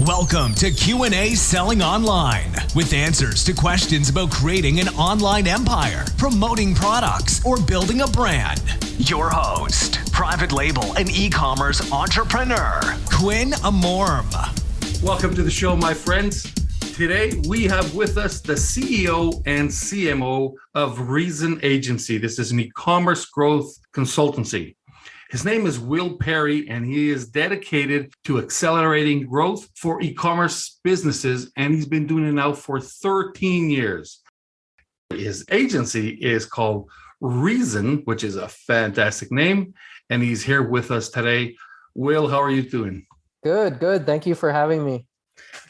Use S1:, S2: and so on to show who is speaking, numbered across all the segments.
S1: Welcome to Q&A Selling Online, with answers to questions about creating an online empire, promoting products, or building a brand. Your host, private label and e-commerce entrepreneur, Quinn Amorm.
S2: Welcome to the show, my friends. Today, we have with us the CEO and CMO of Reason Agency. This is an e-commerce growth consultancy. His name is Will Perry, and he is dedicated to accelerating growth for e-commerce businesses, and he's been doing it now for 13 years. His agency is called Reason, which is a fantastic name, and he's here with us today. Will, how are you doing?
S3: Good. Thank you for having me.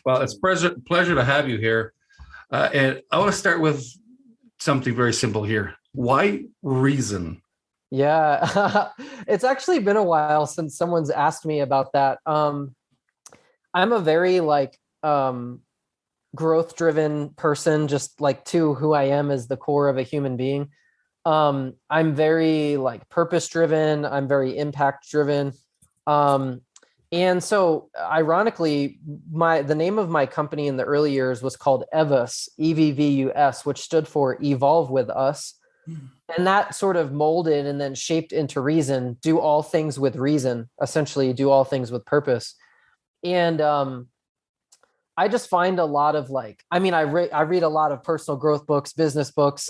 S2: Well, it's a pleasure to have you here. And I want to start with something very simple here. Why Reason?
S3: Yeah, it's actually been a while since someone's asked me about that. I'm a very growth-driven person, just like to who I am as the core of a human being. I'm very purpose-driven. I'm very impact-driven. And so ironically, the name of my company in the early years was called EVUS, EVVUS, which stood for Evolve With Us. And that sort of molded and then shaped into Reason, do all things with reason, essentially do all things with purpose. And I just find a lot of I read a lot of personal growth books, business books,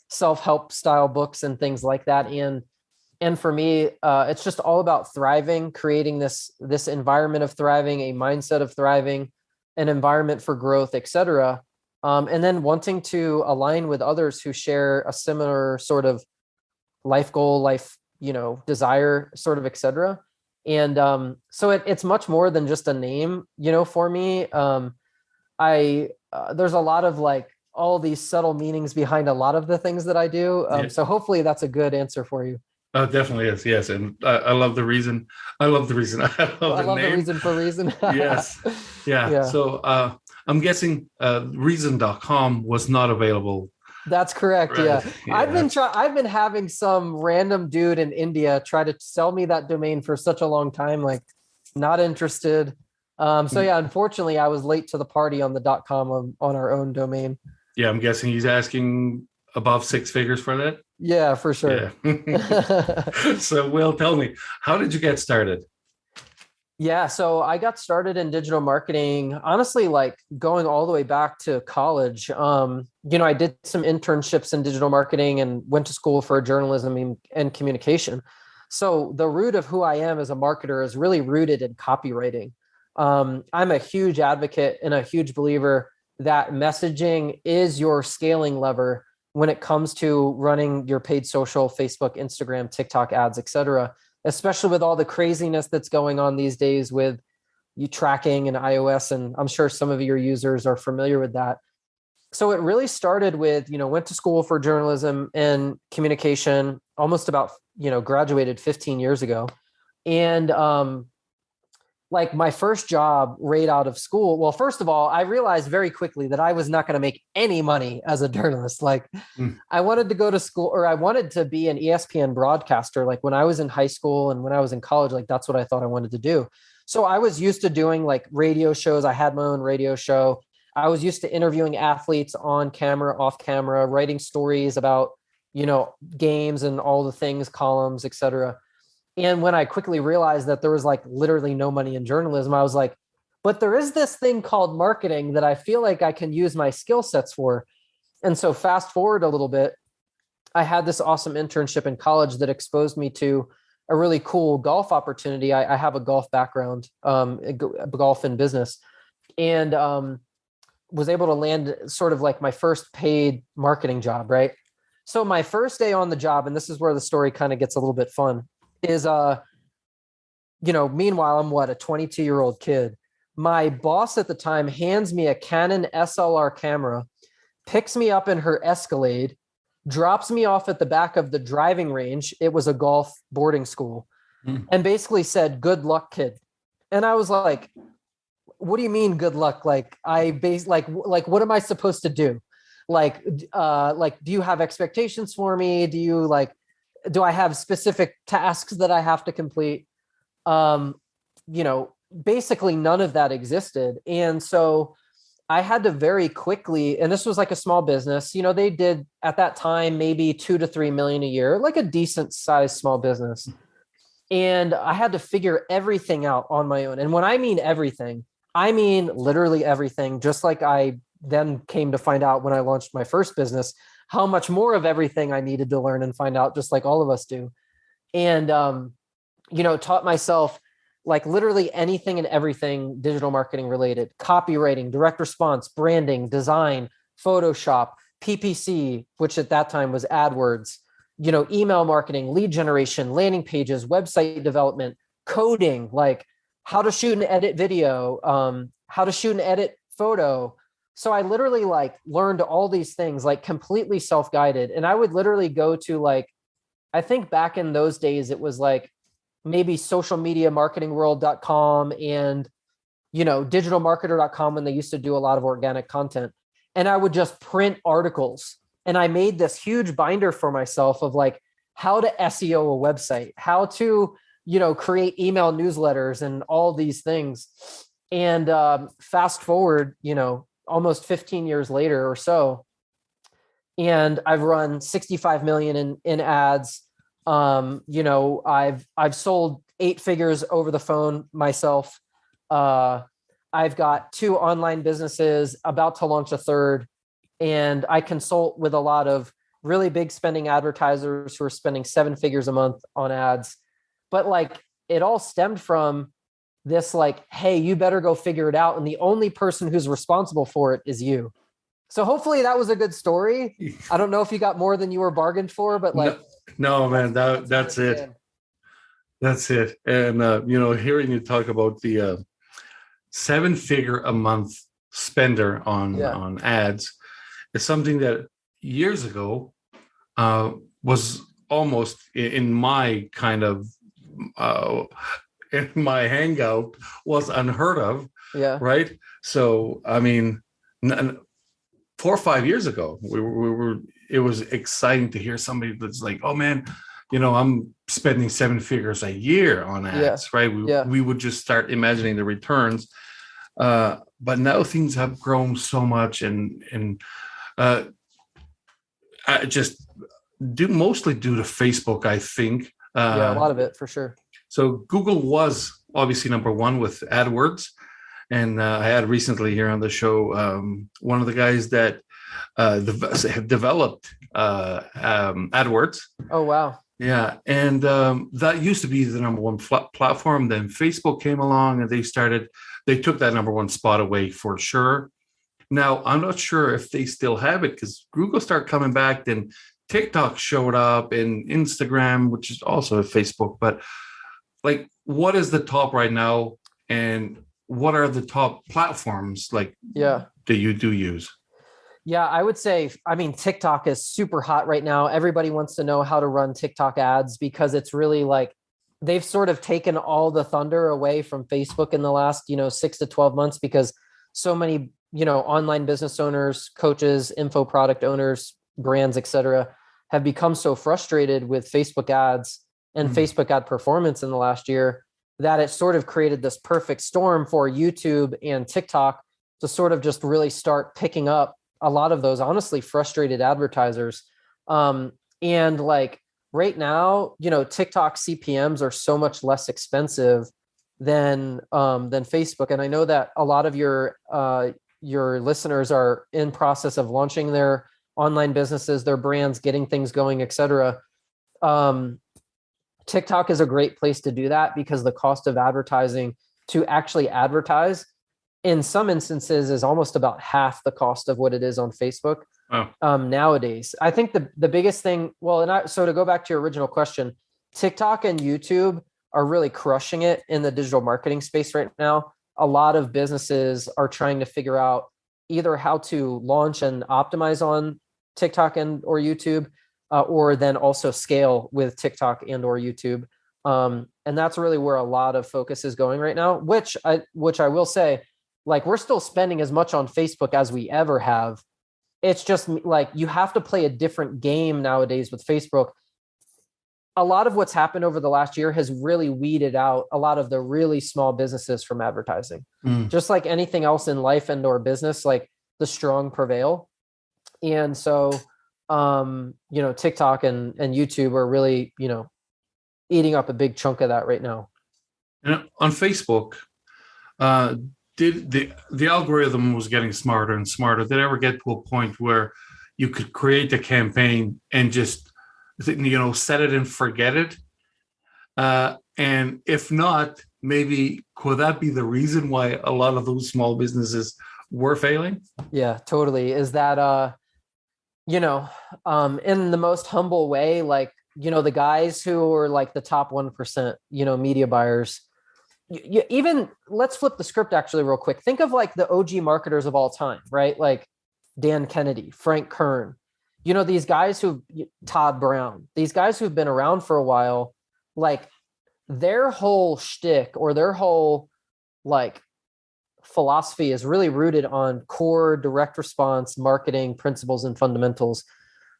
S3: self-help style books and things like that. And for me, it's just all about thriving, creating this environment of thriving, a mindset of thriving, an environment for growth, et cetera. And then wanting to align with others who share a similar sort of life goal, desire, sort of, et cetera. And so it's much more than just a name, for me. There's a lot of all these subtle meanings behind a lot of the things that I do. So hopefully that's a good answer for you.
S2: Oh, it definitely is. Yes. And I love the reason. I love the reason. I love the reason for Reason. Yes. Yeah. So I'm guessing reason.com was not available.
S3: That's correct. Right. Yeah. I've been having some random dude in India try to sell me that domain for such a long time, not interested. Unfortunately I was late to the party on the .com on our own domain.
S2: Yeah. I'm guessing he's asking above six figures for that.
S3: Yeah, for sure.
S2: Yeah. So Will, tell me, how did you get started?
S3: Yeah, so I got started in digital marketing, honestly, going all the way back to college. I did some internships in digital marketing and went to school for journalism and communication. So the root of who I am as a marketer is really rooted in copywriting. I'm a huge advocate and a huge believer that messaging is your scaling lever when it comes to running your paid social, Facebook, Instagram, TikTok ads, et cetera, especially with all the craziness that's going on these days with you tracking and iOS. And I'm sure some of your users are familiar with that. So it really started with, went to school for journalism and communication, almost about, graduated 15 years ago. And my first job right out of school. Well, first of all, I realized very quickly that I was not going to make any money as a journalist. I wanted to go to school, or I wanted to be an ESPN broadcaster. When I was in high school and when I was in college, that's what I thought I wanted to do. So I was used to doing radio shows. I had my own radio show. I was used to interviewing athletes on camera, off camera, writing stories about, games and all the things, columns, et cetera. And when I quickly realized that there was literally no money in journalism, I was but there is this thing called marketing that I feel like I can use my skill sets for. And so fast forward a little bit, I had this awesome internship in college that exposed me to a really cool golf opportunity. I have a golf background, golf and business, and was able to land sort of my first paid marketing job, right? So my first day on the job, and this is where the story kind of gets a little bit fun, is meanwhile, I'm a 22-year-old kid. My boss at the time hands me a Canon SLR camera, picks me up in her Escalade, drops me off at the back of the driving range. It was a golf boarding school, and basically said, "Good luck, kid." And I was like, "What do you mean, good luck?" What am I supposed to do? Do you have expectations for me? Do you do I have specific tasks that I have to complete? basically none of that existed. And so I had to very quickly, and this was like a small business, they did at that time, maybe 2 to 3 million a year, like a decent sized small business. And I had to figure everything out on my own. And when I mean everything, I mean literally everything, just like I then came to find out when I launched my first business, how much more of everything I needed to learn and find out, just like all of us do. And, taught myself like literally anything and everything digital marketing related: copywriting, direct response, branding, design, Photoshop, PPC, which at that time was AdWords, email marketing, lead generation, landing pages, website development, coding, like how to shoot and edit video, how to shoot and edit photo. So I literally like learned all these things, like completely self-guided. And I would literally go to like, I think back in those days, it was like maybe socialmediamarketingworld.com and, digitalmarketer.com when they used to do a lot of organic content. And I would just print articles. And I made this huge binder for myself of like how to SEO a website, how to, create email newsletters and all these things. And fast forward, almost 15 years later or so, and I've run 65 million in ads. I've sold 8 figures over the phone myself. I've got 2 online businesses, about to launch a third, and I consult with a lot of really big spending advertisers who are spending 7 figures a month on ads. But like, it all stemmed from this, like, hey, you better go figure it out. And the only person who's responsible for it is you. So hopefully that was a good story. I don't know if you got more than you were bargained for, but like,
S2: no man, that's it. That's it. And, hearing you talk about the 7-figure a month spender on ads is something that years ago was almost in my kind of, in my hangout was unheard of.
S3: Yeah.
S2: Right. So, I mean, 4 or 5 years ago, it was exciting to hear somebody that's like, oh man, I'm spending 7 figures a year on ads, right? We would just start imagining the returns. But now things have grown so much and just mostly due to Facebook, I think.
S3: A lot of it for sure.
S2: So Google was obviously number one with AdWords. And I had recently here on the show one of the guys that have developed AdWords.
S3: Oh, wow.
S2: Yeah. And that used to be the number one platform. Then Facebook came along and they took that number one spot away for sure. Now, I'm not sure if they still have it because Google started coming back. Then TikTok showed up and Instagram, which is also a Facebook. But like, what is the top right now? And what are the top platforms that you do use?
S3: Yeah, I would say, TikTok is super hot right now. Everybody wants to know how to run TikTok ads because it's really like they've sort of taken all the thunder away from Facebook in the last, 6 to 12 months because so many, online business owners, coaches, info product owners, brands, et cetera, have become so frustrated with Facebook ads and Facebook ad performance in the last year that it sort of created this perfect storm for YouTube and TikTok to sort of just really start picking up a lot of those honestly frustrated advertisers. And like right now, TikTok CPMs are so much less expensive than Facebook. And I know that a lot of your listeners are in process of launching their online businesses, their brands, getting things going, et cetera. TikTok is a great place to do that because the cost of advertising to actually advertise in some instances is almost about half the cost of what it is on Facebook. Nowadays. I think the biggest thing, so to go back to your original question, TikTok and YouTube are really crushing it in the digital marketing space right now. A lot of businesses are trying to figure out either how to launch and optimize on TikTok and or YouTube, or then also scale with TikTok and or YouTube. And that's really where a lot of focus is going right now, which I will say, like, we're still spending as much on Facebook as we ever have. It's just like, you have to play a different game nowadays with Facebook. a lot of what's happened over the last year has really weeded out a lot of the really small businesses from advertising. Just like anything else in life and or business, like the strong prevail. And so, TikTok and YouTube are really, eating up a big chunk of that right now.
S2: And on Facebook, did the algorithm was getting smarter and smarter? Did it ever get to a point where you could create a campaign and just, set it and forget it? And if not, maybe could that be the reason why a lot of those small businesses were failing?
S3: Yeah, totally. Is that, in the most humble way, like, the guys who are like the top 1%, media buyers, even let's flip the script actually real quick. Think of like the OG marketers of all time, right? Like Dan Kennedy, Frank Kern, these guys Todd Brown, these guys who've been around for a while, like their whole shtick or their whole like philosophy is really rooted on core direct response marketing principles and fundamentals.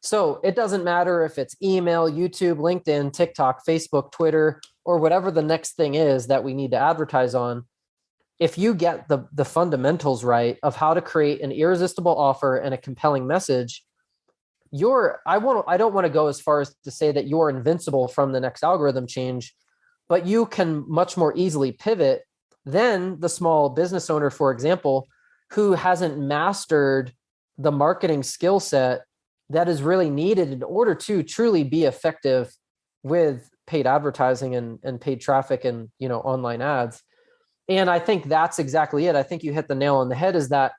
S3: So it doesn't matter if it's email, YouTube, LinkedIn, TikTok, Facebook, Twitter, or whatever the next thing is that we need to advertise on. If you get the fundamentals right of how to create an irresistible offer and a compelling message, I don't want to go as far as to say that you're invincible from the next algorithm change, but you can much more easily pivot than the small business owner, for example, who hasn't mastered the marketing skill set that is really needed in order to truly be effective with paid advertising and paid traffic and, online ads. And I think that's exactly it. I think you hit the nail on the head, is that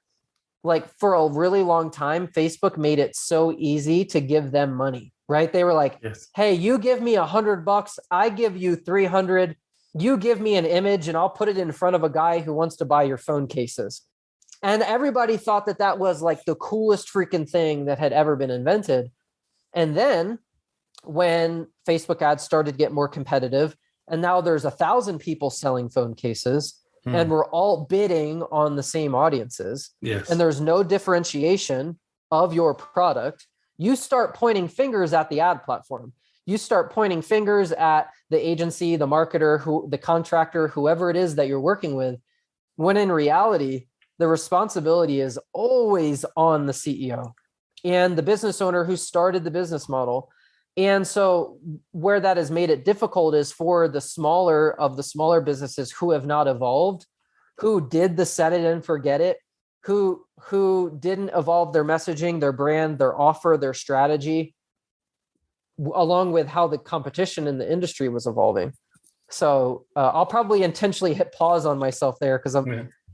S3: like for a really long time, Facebook made it so easy to give them money, right? They were like, yes. Hey, you give me $100, I give you 300. You give me an image and I'll put it in front of a guy who wants to buy your phone cases. And everybody thought that was like the coolest freaking thing that had ever been invented. And then when Facebook ads started to get more competitive, and now there's 1,000 people selling phone cases, and we're all bidding on the same audiences, yes, and there's no differentiation of your product, you start pointing fingers at the ad platform. You start pointing fingers at the agency, the marketer, the contractor, whoever it is that you're working with, when in reality, the responsibility is always on the CEO and the business owner who started the business model. And so where that has made it difficult is for the smaller businesses who have not evolved, who did the set it and forget it, who didn't evolve their messaging, their brand, their offer, their strategy, along with how the competition in the industry was evolving. So I'll probably intentionally hit pause on myself there because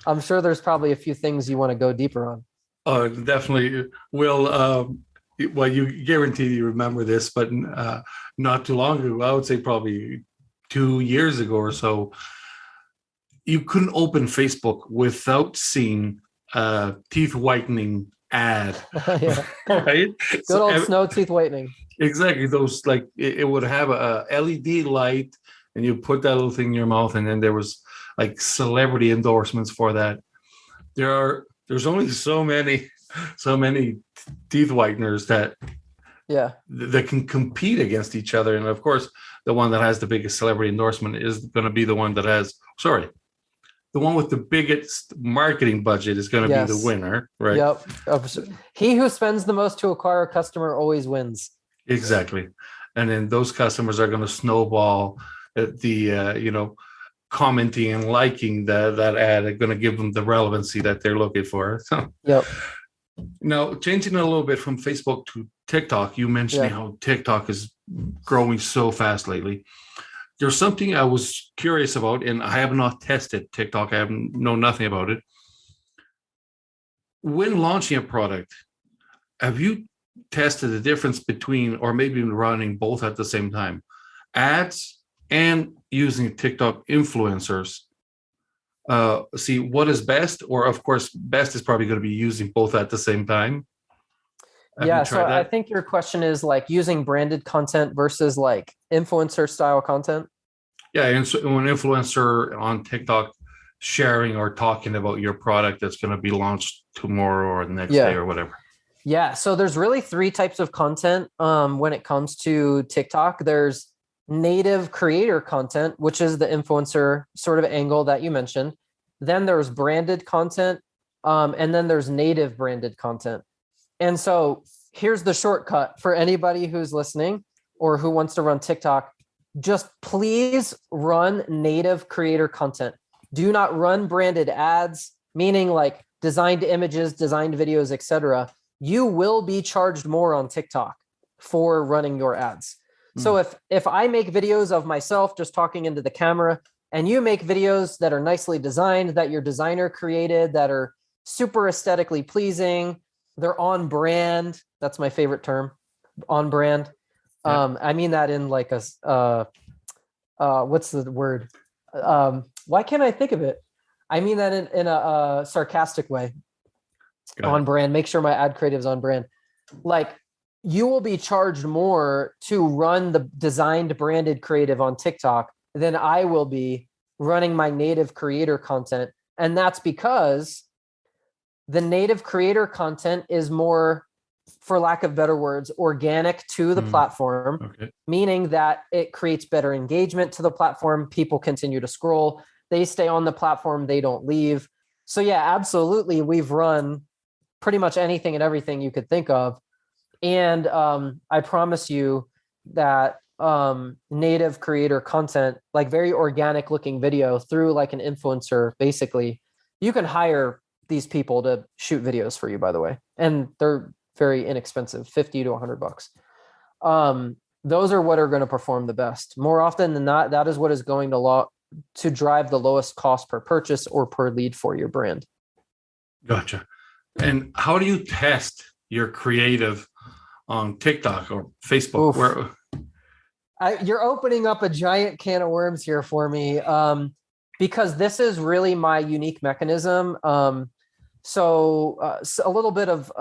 S3: I'm sure there's probably a few things you want to go deeper on.
S2: Oh, definitely. Will, well, you guarantee you remember this, but not too long ago, I would say probably 2 years ago or so, you couldn't open Facebook without seeing a teeth whitening ad. Right?
S3: Good old snow teeth whitening.
S2: Exactly. Those, like, it would have a LED light and you put that little thing in your mouth, and then there was like celebrity endorsements for that. There's only so many teeth whiteners that can compete against each other. And of course, the one that has the biggest celebrity endorsement is going to be the one that has, the one with the biggest marketing budget is going to be the winner, right?
S3: Yep. He who spends the most to acquire a customer always wins.
S2: Exactly. And then those customers are going to snowball at the, commenting and liking that ad are going to give them the relevancy that they're looking for. So,
S3: yep.
S2: Now, changing a little bit from Facebook to TikTok, you mentioned how TikTok is growing so fast lately. There's something I was curious about, and I have not tested TikTok. I know nothing about it. When launching a product, have you tested the difference between, or maybe running both at the same time, ads and using TikTok influencers? See what is best, or of course, best is probably going to be using both at the same time.
S3: So that? I think your question is like using branded content versus like influencer style content.
S2: Yeah, and so an influencer on TikTok sharing or talking about your product that's going to be launched tomorrow or the next day or whatever.
S3: Yeah, so there's really 3 types of content when it comes to TikTok. There's native creator content, which is the influencer sort of angle that you mentioned. Then there's branded content, and then there's native branded content. And so here's the shortcut for anybody who's listening or who wants to run TikTok. Just please run native creator content. Do not run branded ads, meaning like designed images, designed videos, etc. You will be charged more on TikTok for running your ads. So if I make videos of myself just talking into the camera, and you make videos that are nicely designed, that your designer created, that are super aesthetically pleasing, they're on brand. That's my favorite term, on brand. Yeah. I mean that in like a, what's the word? Why can't I think of it? I mean that in a sarcastic way. On brand. Make sure my ad creative is on brand. Like, you will be charged more to run the designed branded creative on TikTok than I will be running my native creator content. And that's because the native creator content is more, for lack of better words, organic to the platform, meaning that it creates better engagement to the platform. People continue to scroll. They stay on the platform. They don't leave. So yeah, absolutely. We've run pretty much anything and everything you could think of. And I promise you that native creator content, like very organic looking video through like an influencer, basically, you can hire these people to shoot videos for you, by the way. And they're very inexpensive, $50 to $100. Those are what are going to perform the best. More often than not, that is what is going to drive the lowest cost per purchase or per lead for your brand.
S2: Gotcha. And how do you test your creative on TikTok or Facebook?
S3: You're opening up a giant can of worms here for me, because this is really my unique mechanism. So a little bit of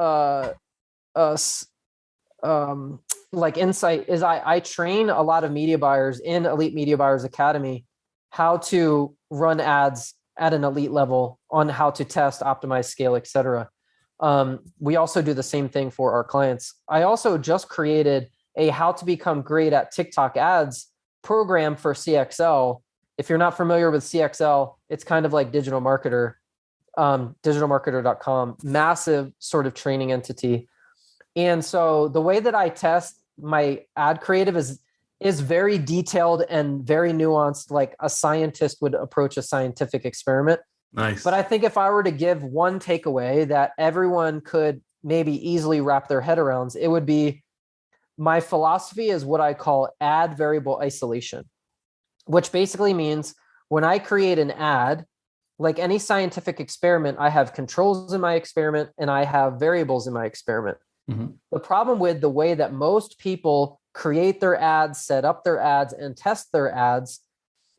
S3: like insight is I train a lot of media buyers in Elite Media Buyers Academy how to run ads at an elite level, on how to test, optimize, scale, etc. We also do the same thing for our clients. I also just created a how to become great at TikTok ads program for CXL. If you're not familiar with CXL, it's kind of like Digital Marketer, digitalmarketer.com, massive sort of training entity. And so the way that I test my ad creative is very detailed and very nuanced, like a scientist would approach a scientific experiment.
S2: Nice.
S3: But I think if I were to give one takeaway that everyone could maybe easily wrap their head around, it would be, my philosophy is what I call ad variable isolation, which basically means when I create an ad, like any scientific experiment, I have controls in my experiment and I have variables in my experiment. The problem with the way that most people create their ads, set up their ads, and test their ads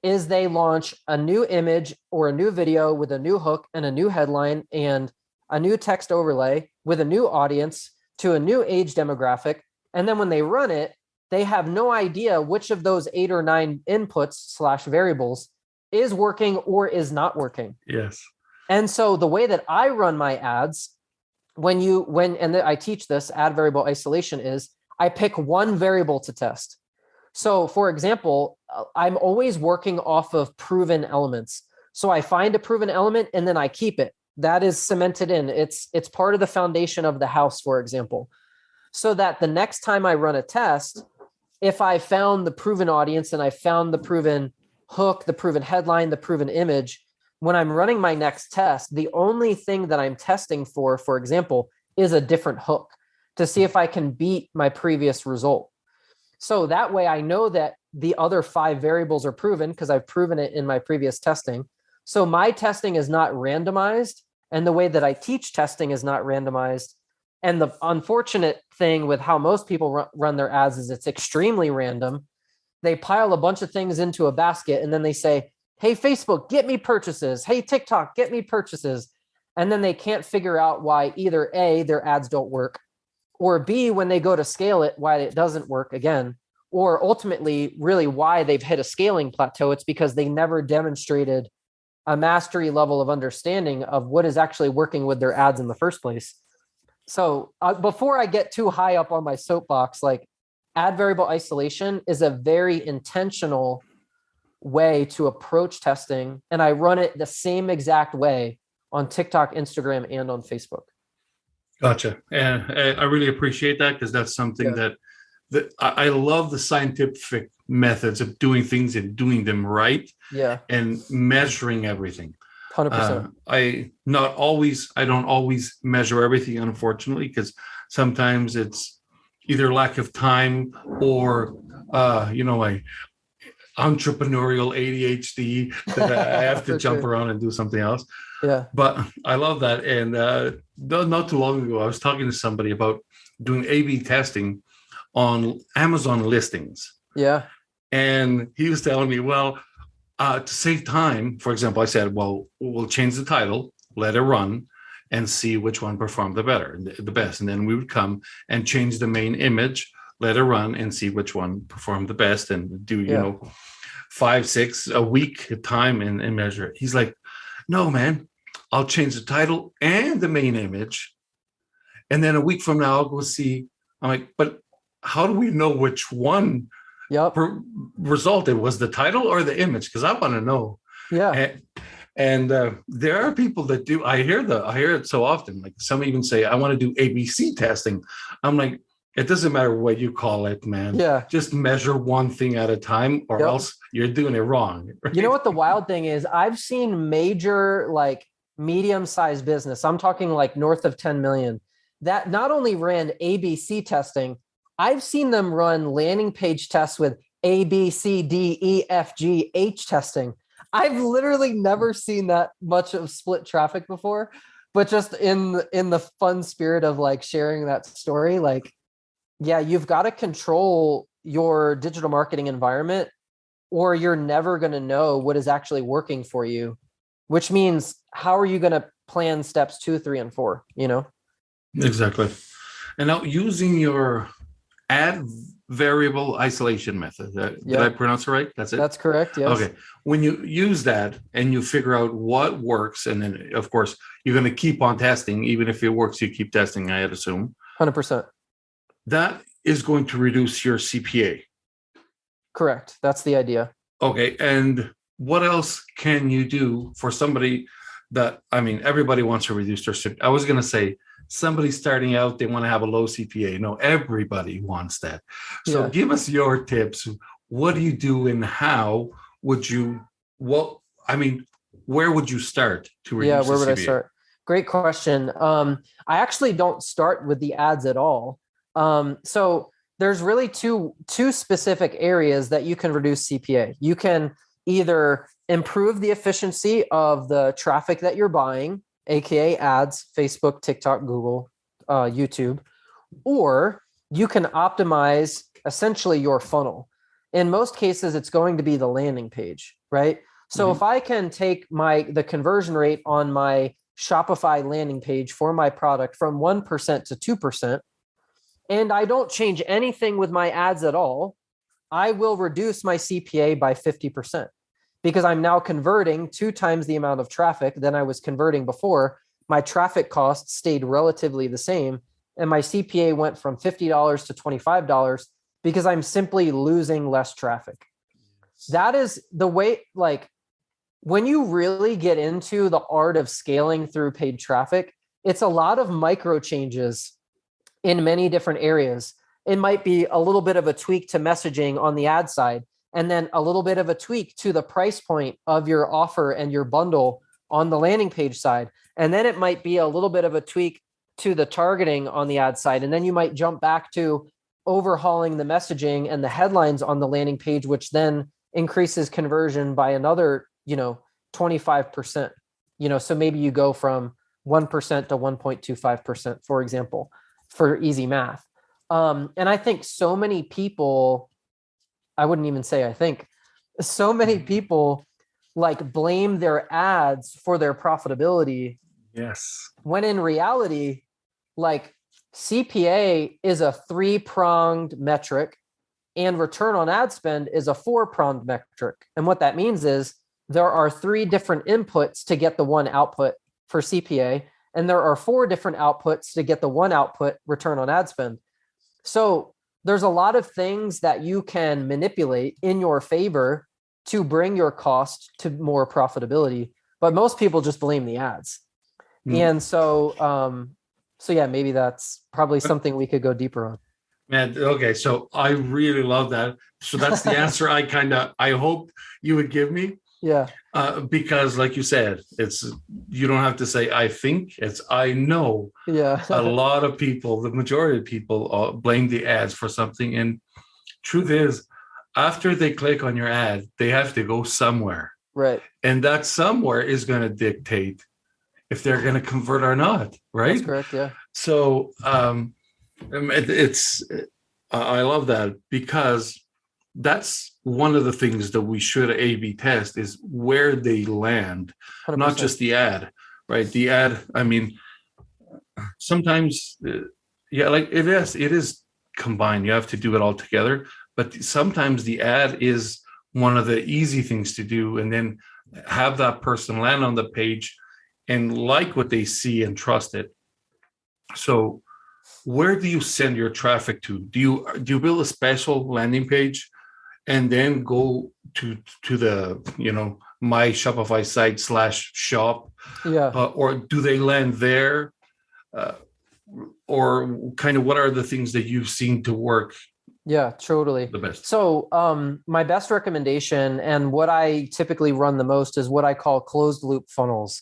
S3: is they launch a new image or a new video with a new hook and a new headline and a new text overlay with a new audience to a new age demographic. And then when they run it, they have no idea which of those 8 or 9 inputs / variables is working or is not working.
S2: Yes.
S3: And so the way that I run my ads, I teach this ad variable isolation, is I pick one variable to test. So for example, I'm always working off of proven elements. So I find a proven element and then I keep it. That is cemented in. It's part of the foundation of the house, for example. So that the next time I run a test, if I found the proven audience and I found the proven hook, the proven headline, the proven image, when I'm running my next test, the only thing that I'm testing for example, is a different hook to see if I can beat my previous result. So that way I know that the other 5 variables are proven because I've proven it in my previous testing. So my testing is not randomized, and the way that I teach testing is not randomized. And the unfortunate thing with how most people run their ads is it's extremely random. They pile a bunch of things into a basket and then they say, hey, Facebook, get me purchases. Hey, TikTok, get me purchases. And then they can't figure out why either A, their ads don't work, or B, when they go to scale it, why it doesn't work again, or ultimately really why they've hit a scaling plateau. It's because they never demonstrated a mastery level of understanding of what is actually working with their ads in the first place. So before I get too high up on my soapbox, like ad variable isolation is a very intentional way to approach testing. And I run it the same exact way on TikTok, Instagram, and on Facebook.
S2: Gotcha. And I really appreciate that, because that's something that I love, the scientific methods of doing things and doing them right.
S3: Yeah.
S2: And measuring everything.
S3: 100%.
S2: I don't always measure everything, unfortunately, because sometimes it's either lack of time or my entrepreneurial ADHD that I have to jump around and do something else.
S3: Yeah.
S2: But I love that. And not too long ago, I was talking to somebody about doing A/B testing on Amazon listings.
S3: Yeah.
S2: And he was telling me, well, to save time, for example, I said, well, we'll change the title, let it run, and see which one performed the best. And then we would come and change the main image, let it run, and see which one performed the best, and do, 5, 6 a week time and measure it. He's like, no, man, I'll change the title and the main image. And then a week from now, I'll go see. I'm like, but how do we know which one resulted? Was the title or the image? Because I want to know.
S3: Yeah.
S2: And there are people that do. I hear it so often. Like some even say, I want to do ABC testing. I'm like, it doesn't matter what you call it, man.
S3: Yeah.
S2: Just measure one thing at a time, or else you're doing it wrong. Right?
S3: You know what the wild thing is? I've seen major, like medium-sized business, I'm talking like north of 10 million, that not only ran ABC testing, I've seen them run landing page tests with A, B, C, D, E, F, G, H testing. I've literally never seen that much of split traffic before, but just in the fun spirit of like sharing that story, like, yeah, you've got to control your digital marketing environment, or you're never going to know what is actually working for you, which means how are you going to plan steps 2, 3, and 4,
S2: Exactly. And now using your ad variable isolation method. Did I pronounce it right? That's it?
S3: That's correct. Yes.
S2: Okay. When you use that and you figure out what works, and then of course you're going to keep on testing, even if it works, you keep testing, I'd assume.
S3: 100%.
S2: That is going to reduce your CPA.
S3: Correct. That's the idea.
S2: Okay. And what else can you do for somebody that, everybody wants to reduce their CPA. I was going to say, somebody starting out, they want to have a low CPA. No, everybody wants that. So give us your tips. What do you do, and how would you, where would you start to reduce
S3: where
S2: the
S3: would
S2: CPA?
S3: I start? Great question. I actually don't start with the ads at all. So there's really two specific areas that you can reduce CPA. You can either improve the efficiency of the traffic that you're buying, AKA ads, Facebook, TikTok, Google, YouTube, or you can optimize essentially your funnel. In most cases, it's going to be the landing page, right? So if I can take the conversion rate on my Shopify landing page for my product from 1% to 2%, and I don't change anything with my ads at all, I will reduce my CPA by 50%. Because I'm now converting 2 times the amount of traffic than I was converting before. My traffic costs stayed relatively the same, and my CPA went from $50 to $25 because I'm simply losing less traffic. That is the way, like, when you really get into the art of scaling through paid traffic, it's a lot of micro changes in many different areas. It might be a little bit of a tweak to messaging on the ad side, and then a little bit of a tweak to the price point of your offer and your bundle on the landing page side. And then it might be a little bit of a tweak to the targeting on the ad side. And then you might jump back to overhauling the messaging and the headlines on the landing page, which then increases conversion by another, 25%. So maybe you go from 1% to 1.25%, for example, for easy math. And I think so many people, I wouldn't even say I think, so many people like blame their ads for their profitability.
S2: Yes.
S3: When in reality, like CPA is a 3-pronged metric and return on ad spend is a 4-pronged metric. And what that means is there are 3 different inputs to get the one output for CPA, and there are 4 different outputs to get the one output return on ad spend. So there's a lot of things that you can manipulate in your favor to bring your cost to more profitability. But most people just blame the ads. And so yeah, maybe that's probably something we could go deeper on.
S2: Man, okay, so I really love that. So that's the answer I hope you would give me.
S3: Yeah.
S2: Because like you said, you don't have to say I think, it's I know.
S3: Yeah.
S2: A lot of people, the majority of people blame the ads for something. And truth is, after they click on your ad, they have to go somewhere.
S3: Right.
S2: And that somewhere is going to dictate if they're going to convert or not, right?
S3: That's correct, yeah.
S2: So I love that, because that's one of the things that we should A/B test is where they land,
S3: 100%.
S2: not just the ad, right? The ad, I mean, sometimes, like it is combined. You have to do it all together, but sometimes the ad is one of the easy things to do, and then have that person land on the page and like what they see and trust it. So where do you send your traffic to? Do you build a special landing page and then go to the my Shopify site /shop?
S3: Yeah.
S2: Or do they land there? Or kind of what are the things that you've seen to work?
S3: Yeah, totally.
S2: The best.
S3: So my best recommendation, and what I typically run the most, is what I call closed loop funnels.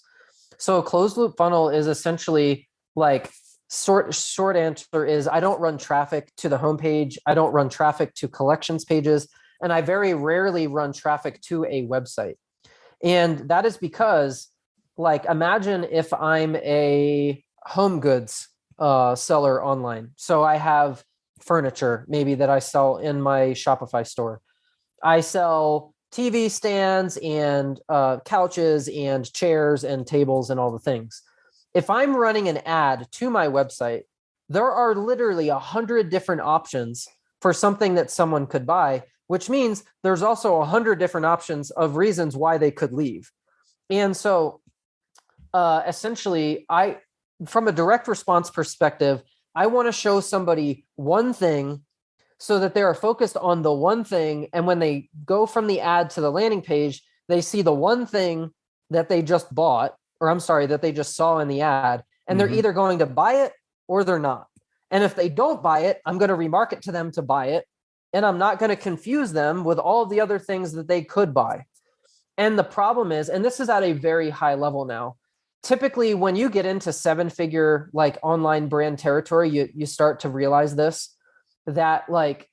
S3: So a closed loop funnel is essentially like, short answer is, I don't run traffic to the homepage. I don't run traffic to collections pages. And I very rarely run traffic to a website. And that is because, like, imagine if I'm a home goods seller online. So I have furniture maybe that I sell in my Shopify store. I sell TV stands and couches and chairs and tables and all the things. If I'm running an ad to my website, there are literally 100 different options for something that someone could buy, which means there's also 100 different options of reasons why they could leave. And so essentially, from a direct response perspective, I want to show somebody one thing so that they are focused on the one thing. And when they go from the ad to the landing page, they see the one thing that they just bought, or I'm sorry, that they just saw in the ad, and they're either going to buy it or they're not. And if they don't buy it, I'm going to remarket to them to buy it. And I'm not going to confuse them with all the other things that they could buy. And the problem is, and this is at a very high level now, typically when you get into 7-figure like online brand territory, you start to realize this, that like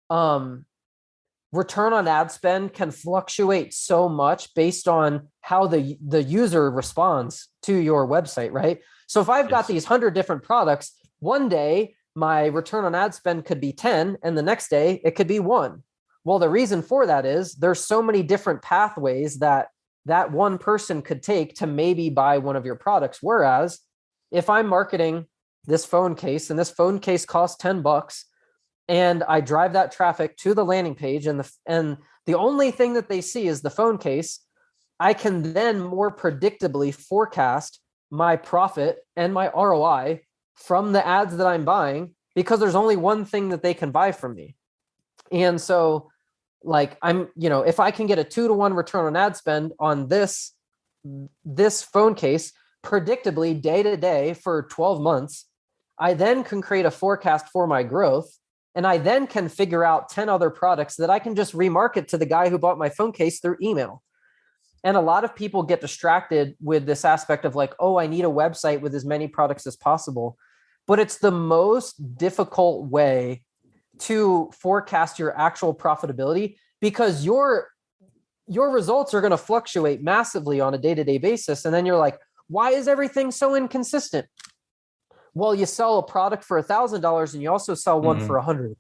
S3: return on ad spend can fluctuate so much based on how the user responds to your website, right? So if I've got these 100 different products, one day my return on ad spend could be 10, and the next day it could be 1. Well, the reason for that is there's so many different pathways that one person could take to maybe buy one of your products. Whereas if I'm marketing this phone case, and this phone case costs $10, and I drive that traffic to the landing page, and the only thing that they see is the phone case, I can then more predictably forecast my profit and my ROI from the ads that I'm buying, because there's only one thing that they can buy from me. And so like if I can get a 2-to-1 return on ad spend on this phone case predictably day to day for 12 months, I then can create a forecast for my growth. And I then can figure out 10 other products that I can just remarket to the guy who bought my phone case through email. And a lot of people get distracted with this aspect of like, oh, I need a website with as many products as possible. But it's the most difficult way to forecast your actual profitability, because your results are going to fluctuate massively on a day-to-day basis. And then you're like, why is everything so inconsistent? Well, you sell a product for $1,000 and you also sell one for $100.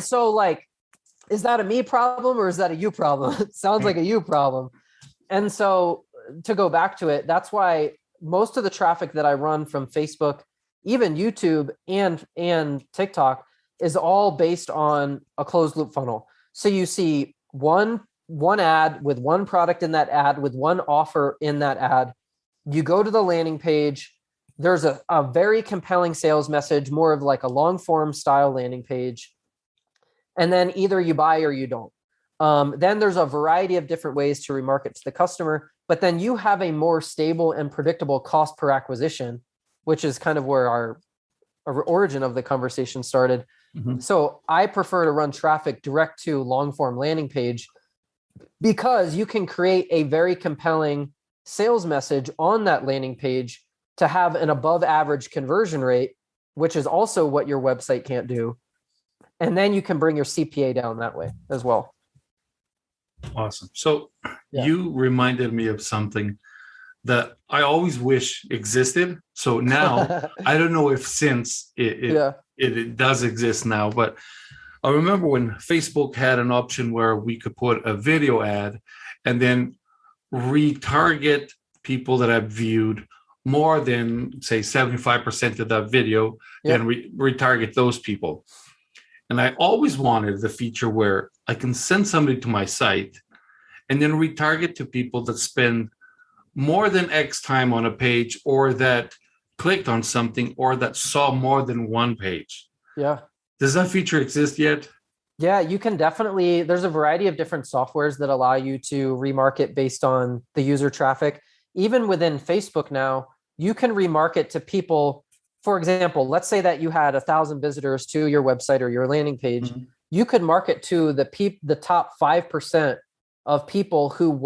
S3: So like, is that a me problem or is that a you problem? It sounds like a you problem. And so to go back to it, that's why most of the traffic that I run from Facebook, even YouTube and TikTok, is all based on a closed loop funnel. So you see one ad with one product in that ad, with one offer in that ad. You go to the landing page, there's a very compelling sales message, more of like a long form style landing page. And then either you buy or you don't. Then there's a variety of different ways to remarket to the customer, but then you have a more stable and predictable cost per acquisition, which is kind of where our origin of the conversation started.
S2: Mm-hmm.
S3: So I prefer to run traffic direct to long form landing page because you can create a very compelling sales message on that landing page to have an above average conversion rate, which is also what your website can't do. And then you can bring your CPA down that way as well.
S2: Awesome. So
S3: Yeah.
S2: you reminded me of something that I always wish existed. So now I don't know if since it does exist now, but I remember when Facebook had an option where we could put a video ad and then retarget people that have viewed more than, say, 75% of that video, then retarget those people. And I always wanted the feature where I can send somebody to my site and then retarget to people that spend more than X time on a page, or that clicked on something, or that saw more than one page.
S3: Yeah.
S2: Does that feature exist yet?
S3: Yeah, you can definitely, there's a variety of different softwares that allow you to remarket based on the user traffic. Even within Facebook now, you can remarket to people. For example, let's say that you had 1,000 visitors to your website or your landing page. Mm-hmm. You could market to the top 5% of people who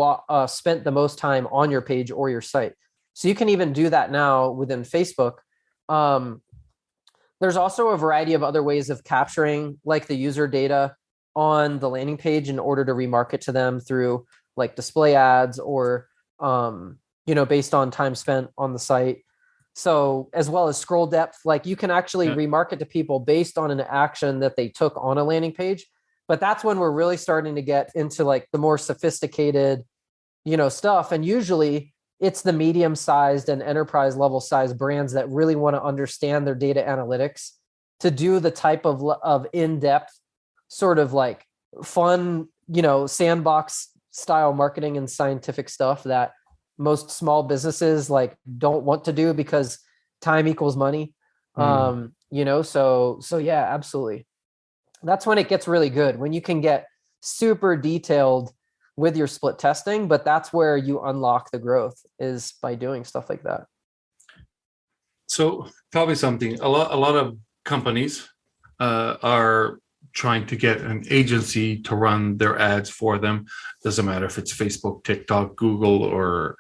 S3: spent the most time on your page or your site. So you can even do that now within Facebook. There's also a variety of other ways of capturing like the user data on the landing page in order to remarket to them through like display ads or, based on time spent on the site. So as well as scroll depth, like you can actually remarket to people based on an action that they took on a landing page. But that's when we're really starting to get into like the more sophisticated, stuff. And usually it's the medium-sized and enterprise level size brands that really want to understand their data analytics to do the type of in-depth sort of like fun, sandbox style marketing and scientific stuff that most small businesses like don't want to do because time equals money. So yeah, absolutely. That's when it gets really good, when you can get super detailed with your split testing, but that's where you unlock the growth, is by doing stuff like that.
S2: So probably something, a lot of companies are trying to get an agency to run their ads for them. Doesn't matter if it's Facebook, TikTok, Google, or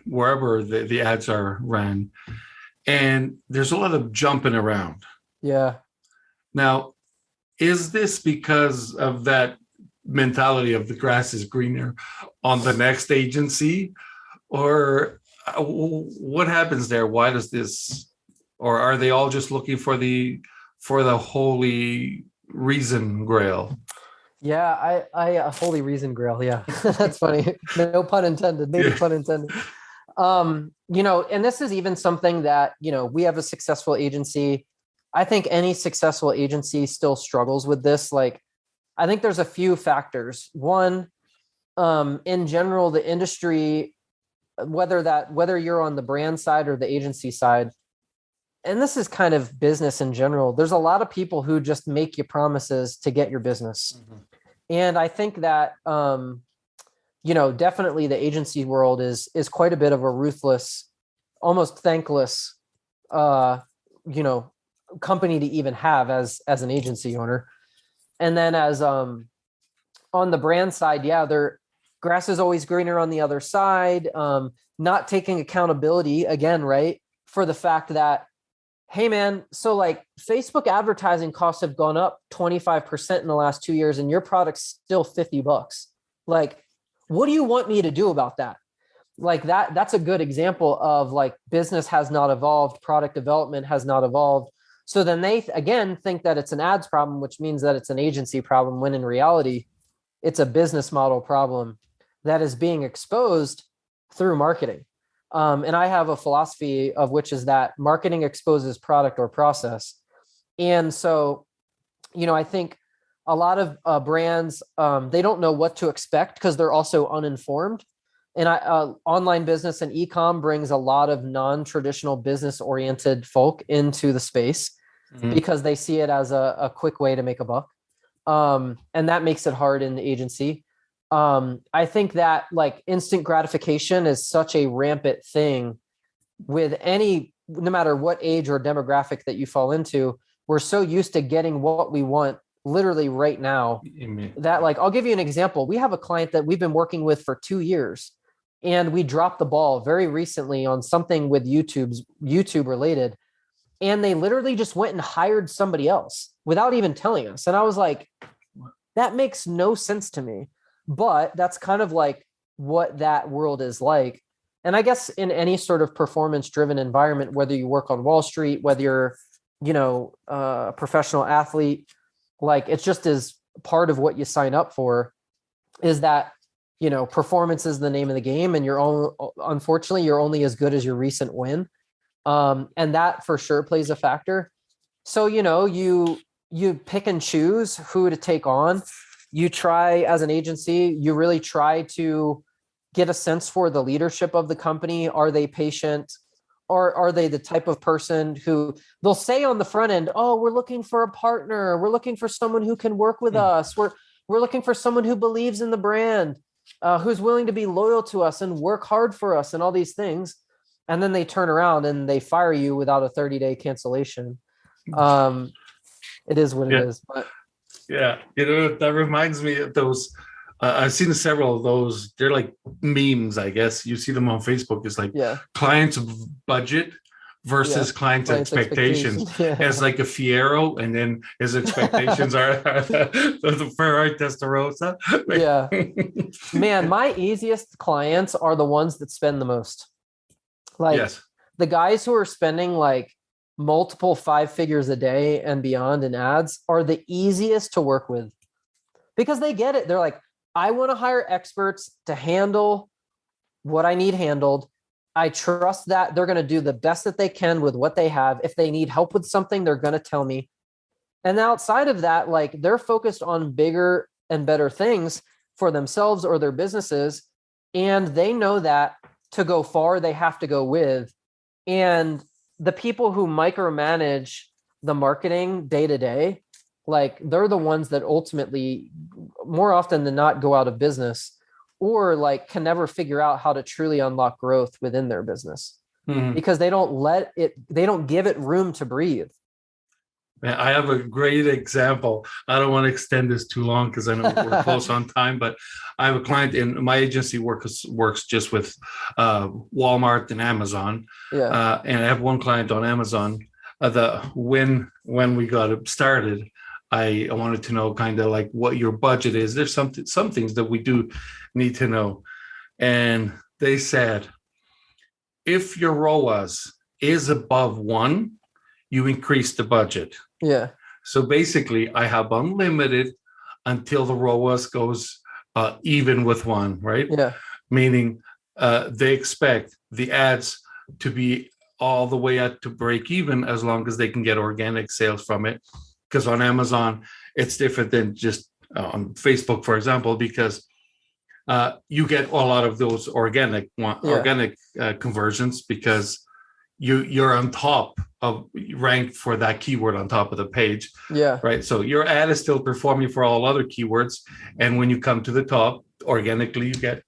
S2: wherever the ads are ran. And there's a lot of jumping around.
S3: Yeah.
S2: Now, is this because of that mentality of the grass is greener on the next agency, or what happens there? Why does this, or are they all just looking for the holy reason grail?
S3: Yeah, I holy reason grail. Yeah, that's funny. No pun intended. Maybe pun intended. And this is even something that, we have a successful agency. I think any successful agency still struggles with this. Like, I think there's a few factors. One, in general, the industry, whether you're on the brand side or the agency side, and this is kind of business in general, there's a lot of people who just make you promises to get your business. Mm-hmm. And I think that, definitely the agency world is quite a bit of a ruthless, almost thankless, company to even have as an agency owner. And then as on the brand side, their grass is always greener on the other side, not taking accountability again, right, for the fact that, hey man, so like Facebook advertising costs have gone up 25% in the last 2 years and your product's still $50. Like, what do you want me to do about that? Like that's a good example of like business has not evolved, product development has not evolved. So then they again think that it's an ads problem, which means that it's an agency problem, when in reality, it's a business model problem that is being exposed through marketing. And I have a philosophy of which is that marketing exposes product or process. And so, I think a lot of brands, they don't know what to expect because they're also uninformed. And online business and e-com brings a lot of non-traditional business oriented folk into the space because they see it as a quick way to make a buck. And that makes it hard in the agency. I think that like instant gratification is such a rampant thing with no matter what age or demographic that you fall into. We're so used to getting what we want literally right now that, like, I'll give you an example. We have a client that we've been working with for 2 years, and we dropped the ball very recently on something with YouTube related. And they literally just went and hired somebody else without even telling us. And I was like, that makes no sense to me. But that's kind of like what that world is like. And I guess in any sort of performance driven environment, whether you work on Wall Street, whether you're, a professional athlete, like it's just as part of what you sign up for is that, performance is the name of the game. And unfortunately, you're only as good as your recent win. And that for sure plays a factor. So, you pick and choose who to take on. You try as an agency, you really try to get a sense for the leadership of the company. Are they patient? Or are they the type of person who they'll say on the front end, oh, we're looking for a partner. We're looking for someone who can work with us. We're looking for someone who believes in the brand, who's willing to be loyal to us and work hard for us and all these things. And then they turn around and they fire you without a 30-day cancellation. It is what it is. But
S2: yeah, that reminds me of those. I've seen several of those. They're like memes, I guess. You see them on Facebook. It's like clients' budget versus clients' expectations. As like a Fiero, and then his expectations are the Ferrari Testarossa.
S3: Man, my easiest clients are the ones that spend the most. Like the guys who are spending like multiple 5 figures a day and beyond in ads are the easiest to work with because they get it. They're like, I want to hire experts to handle what I need handled. I trust that they're going to do the best that they can with what they have. If they need help with something, they're going to tell me. And outside of that, like they're focused on bigger and better things for themselves or their businesses. And they know that to go far, they have to go with. And the people who micromanage the marketing day to day, like they're the ones that ultimately more often than not go out of business or like can never figure out how to truly unlock growth within their business because they don't give it room to breathe.
S2: Man, I have a great example. I don't want to extend this too long because I know we're close on time, but I have a client in my agency works just with Walmart and Amazon. And I have one client on Amazon. When we got it started, I wanted to know kind of like what your budget is. There's some things that we do need to know. And they said, if your ROAS is above 1, you increase the budget.
S3: Yeah.
S2: So basically, I have unlimited until the ROAS goes even with 1, right?
S3: Yeah.
S2: Meaning they expect the ads to be all the way up to break even as long as they can get organic sales from it. Because on Amazon, it's different than just on Facebook, for example, because you get a lot of those organic conversions because you're on top of ranked for that keyword on top of the page.
S3: Yeah.
S2: Right. So your ad is still performing for all other keywords. And when you come to the top, organically, you get,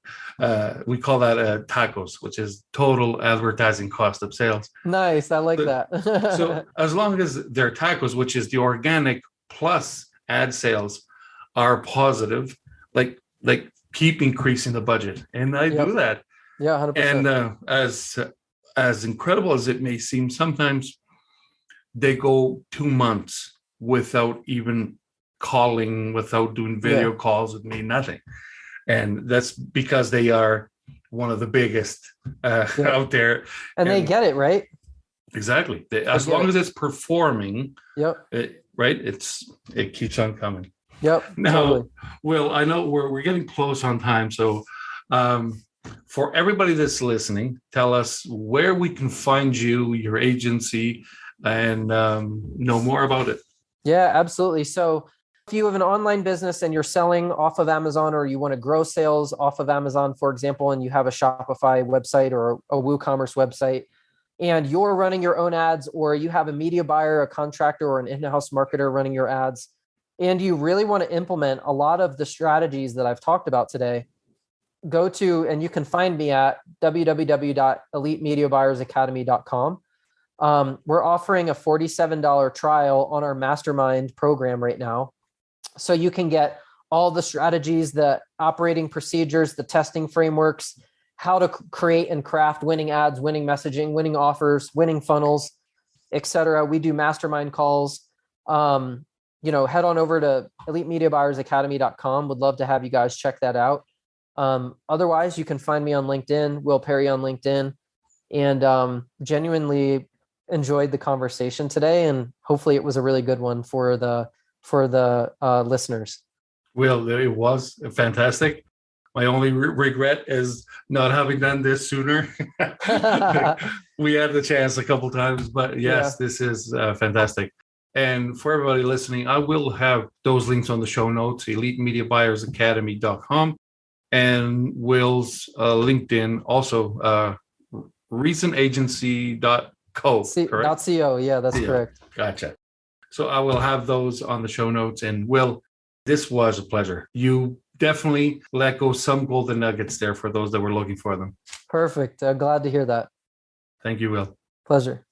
S2: we call that tacos, which is total advertising cost of sales.
S3: Nice. I like that.
S2: So as long as their tacos, which is the organic plus ad sales, are positive, like keep increasing the budget. And I do that.
S3: Yeah, 100%.
S2: And as incredible as it may seem, sometimes they go 2 months without even calling, without doing video calls with me, nothing. And that's because they are one of the biggest out there.
S3: And they get it, right?
S2: Exactly. As long as it's performing, right, it keeps on coming.
S3: Yep.
S2: Now,
S3: totally.
S2: Will, I know we're getting close on time. So for everybody that's listening, tell us where we can find you, your agency, and know more about it.
S3: Yeah, absolutely. So if you have an online business and you're selling off of Amazon, or you want to grow sales off of Amazon, for example, and you have a Shopify website or a WooCommerce website, and you're running your own ads, or you have a media buyer, a contractor, or an in-house marketer running your ads, and you really want to implement a lot of the strategies that I've talked about today, go to, and you can find me at www.elitemediabuyerzacademy.com. We're offering a $47 trial on our mastermind program right now. So you can get all the strategies, the operating procedures, the testing frameworks, how to create and craft winning ads, winning messaging, winning offers, winning funnels, etc. We do mastermind calls. Head on over to elitemediabuyerzacademy.com. Would love to have you guys check that out. Otherwise, you can find me on LinkedIn, Will Perry on LinkedIn, and genuinely enjoyed the conversation today. And hopefully it was a really good one for the listeners.
S2: Will, it was fantastic. My only regret is not having done this sooner. We had the chance a couple times, but yes, This is fantastic. And for everybody listening, I will have those links on the show notes, elitemediabuyerzacademy.com, and Will's LinkedIn, also reasonagency.co, correct?
S3: .co, yeah, that's correct.
S2: Gotcha. So I will have those on the show notes. And Will, this was a pleasure. You definitely let go some golden nuggets there for those that were looking for them.
S3: Perfect. Glad to hear that.
S2: Thank you, Will.
S3: Pleasure.